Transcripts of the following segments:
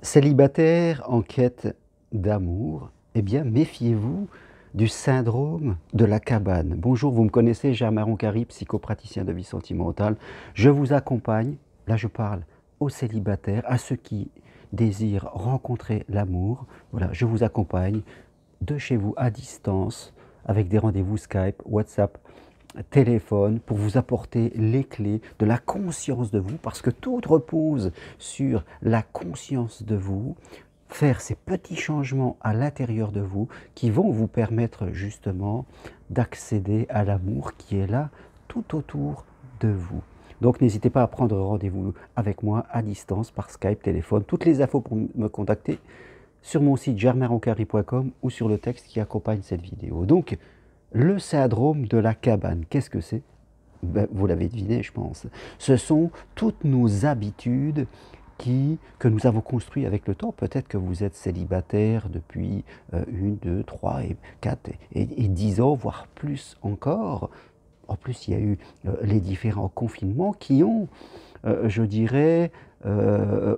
Célibataire en quête d'amour, eh bien méfiez-vous du syndrome de la cabane. Bonjour, vous me connaissez, Germain Roncari, psychopraticien de vie sentimentale. Je vous accompagne, là je parle aux célibataires, à ceux qui désirent rencontrer l'amour. Voilà, je vous accompagne de chez vous à distance avec des rendez-vous Skype, WhatsApp, téléphone pour vous apporter les clés de la conscience de vous, parce que tout repose sur la conscience de vous, faire ces petits changements à l'intérieur de vous qui vont vous permettre justement d'accéder à l'amour qui est là tout autour de vous. Donc n'hésitez pas à prendre rendez-vous avec moi à distance par Skype, téléphone. Toutes les infos pour me contacter sur mon site germainroncari.com ou sur le texte qui accompagne cette vidéo. Donc, le syndrome de la cabane, qu'est-ce que c'est? Ben, vous l'avez deviné, je pense. Ce sont toutes nos habitudes que nous avons construites avec le temps. Peut-être que vous êtes célibataire depuis 1, 2, 3, 4 et 10 ans, voire plus encore. En plus, il y a eu les différents confinements qui ont, je dirais,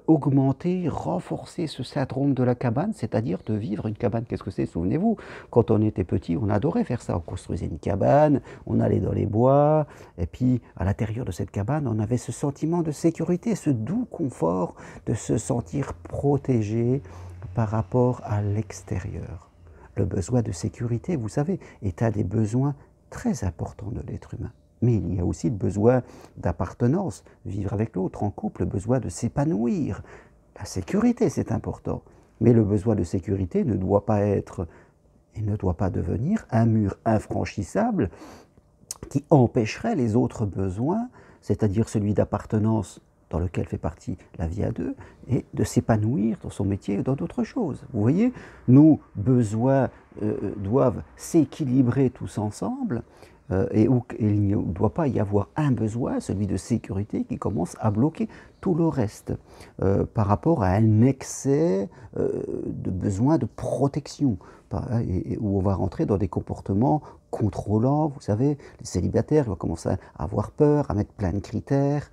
augmenté, renforcé ce syndrome de la cabane, c'est-à-dire de vivre une cabane. Qu'est-ce que c'est? Souvenez-vous, quand on était petit, on adorait faire ça. On construisait une cabane, on allait dans les bois, et puis à l'intérieur de cette cabane, on avait ce sentiment de sécurité, ce doux confort de se sentir protégé par rapport à l'extérieur. Le besoin de sécurité, vous savez, est un des besoins très important de l'être humain. Mais il y a aussi le besoin d'appartenance, vivre avec l'autre en couple, le besoin de s'épanouir. La sécurité, c'est important. Mais le besoin de sécurité ne doit pas être et ne doit pas devenir un mur infranchissable qui empêcherait les autres besoins, c'est-à-dire celui d'appartenance dans lequel fait partie la vie à deux, et de s'épanouir dans son métier et dans d'autres choses. Vous voyez, nos besoins doivent s'équilibrer tous ensemble, et où il ne doit pas y avoir un besoin, celui de sécurité, qui commence à bloquer tout le reste, par rapport à un excès de besoin de protection, où on va rentrer dans des comportements contrôlants. Vous savez, les célibataires vont commencer à avoir peur, à mettre plein de critères,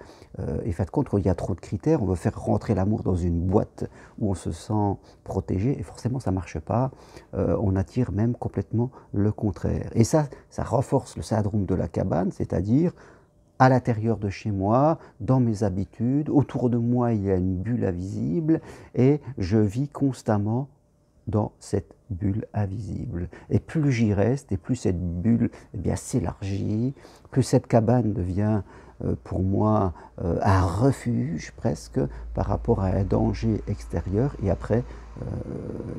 et fait de compte, quand il y a trop de critères, on veut faire rentrer l'amour dans une boîte où on se sent protégé, et forcément ça ne marche pas, on attire même complètement le contraire. Et ça renforce le syndrome de la cabane, c'est-à-dire à l'intérieur de chez moi, dans mes habitudes, autour de moi il y a une bulle invisible, et je vis constamment dans cette bulle invisible. Et plus j'y reste, et plus cette bulle s'élargit, plus cette cabane devient pour moi un refuge presque par rapport à un danger extérieur. Et après,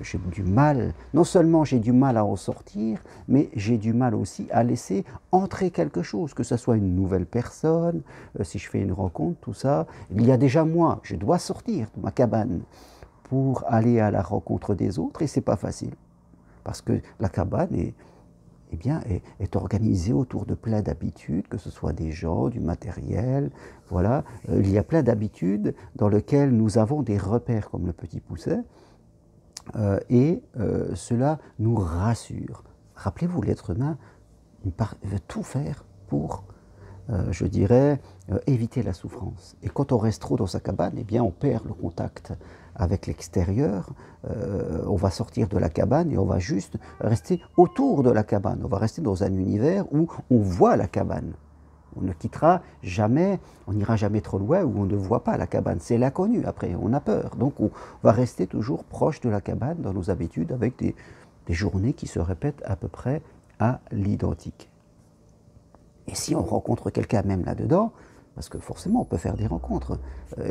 j'ai du mal, non seulement j'ai du mal à en sortir, mais j'ai du mal aussi à laisser entrer quelque chose, que ce soit une nouvelle personne, si je fais une rencontre, tout ça. Il y a déjà moi, je dois sortir de ma cabane pour aller à la rencontre des autres, et c'est pas facile. Parce que la cabane est organisée autour de plein d'habitudes, que ce soit des gens, du matériel, voilà. Il y a plein d'habitudes dans lesquelles nous avons des repères comme le petit pousset, et cela nous rassure. Rappelez-vous, l'être humain veut tout faire pour je dirais, éviter la souffrance. Et quand on reste trop dans sa cabane, eh bien, on perd le contact avec l'extérieur. On va sortir de la cabane et on va juste rester autour de la cabane. On va rester dans un univers où on voit la cabane. On ne quittera jamais, on n'ira jamais trop loin où on ne voit pas la cabane. C'est l'inconnu, après, on a peur. Donc on va rester toujours proche de la cabane dans nos habitudes, avec des journées qui se répètent à peu près à l'identique. Et si on rencontre quelqu'un même là-dedans, parce que forcément on peut faire des rencontres,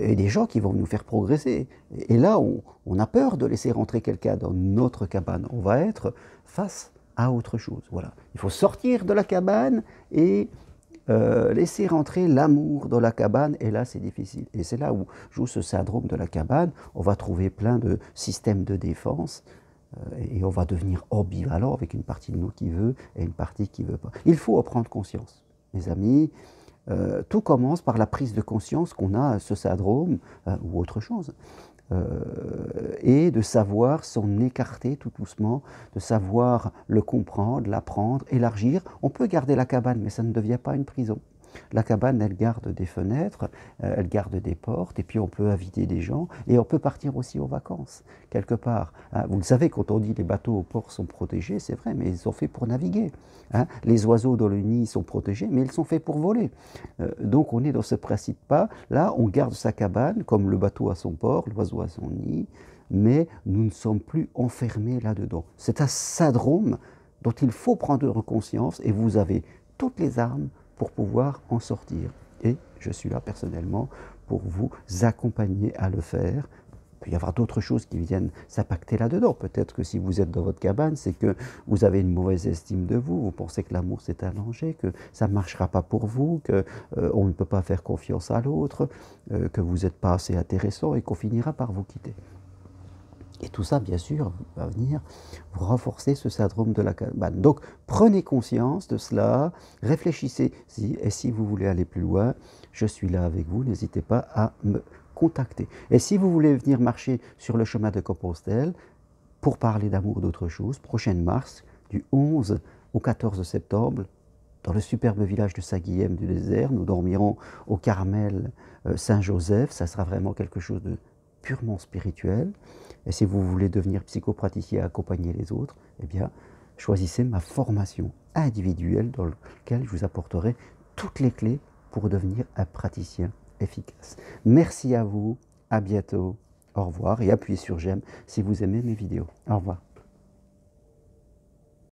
et des gens qui vont nous faire progresser. Et là, on a peur de laisser rentrer quelqu'un dans notre cabane. On va être face à autre chose. Voilà. Il faut sortir de la cabane et laisser rentrer l'amour dans la cabane, et là c'est difficile. Et c'est là où joue ce syndrome de la cabane. On va trouver plein de systèmes de défense, et on va devenir ambivalent avec une partie de nous qui veut et une partie qui ne veut pas. Il faut en prendre conscience, mes amis. Tout commence par la prise de conscience qu'on a ce syndrome, ou autre chose, et de savoir s'en écarter tout doucement, de savoir le comprendre, l'apprendre, élargir. On peut garder la cabane, mais ça ne devient pas une prison. La cabane, elle garde des fenêtres, elle garde des portes, et puis on peut inviter des gens, et on peut partir aussi aux vacances, quelque part. Hein. Vous le savez, quand on dit les bateaux au port sont protégés, c'est vrai, mais ils sont faits pour naviguer. Hein. Les oiseaux dans le nid sont protégés, mais ils sont faits pour voler. Donc on est dans ce principe-là. Là, on garde sa cabane, comme le bateau a son port, l'oiseau a son nid, mais nous ne sommes plus enfermés là-dedans. C'est un syndrome dont il faut prendre conscience, et vous avez toutes les armes pour pouvoir en sortir. Et je suis là personnellement pour vous accompagner à le faire. Il peut y avoir d'autres choses qui viennent s'impacter là-dedans. Peut-être que si vous êtes dans votre cabane, c'est que vous avez une mauvaise estime de vous, vous pensez que l'amour c'est un danger, que ça ne marchera pas pour vous, qu'on ne peut pas faire confiance à l'autre, que vous n'êtes pas assez intéressant et qu'on finira par vous quitter. Et tout ça, bien sûr, va venir vous renforcer ce syndrome de la cabane. Donc, prenez conscience de cela, réfléchissez, et si vous voulez aller plus loin, je suis là avec vous, n'hésitez pas à me contacter. Et si vous voulez venir marcher sur le chemin de Compostelle, pour parler d'amour d'autre chose, prochaine marche, du 11 au 14 septembre, dans le superbe village de Saint-Guilhem du Désert, nous dormirons au Carmel Saint-Joseph, ça sera vraiment quelque chose de purement spirituel. Et si vous voulez devenir psychopraticien et accompagner les autres, eh bien, choisissez ma formation individuelle dans laquelle je vous apporterai toutes les clés pour devenir un praticien efficace. Merci à vous, à bientôt, au revoir et appuyez sur j'aime si vous aimez mes vidéos. Au revoir.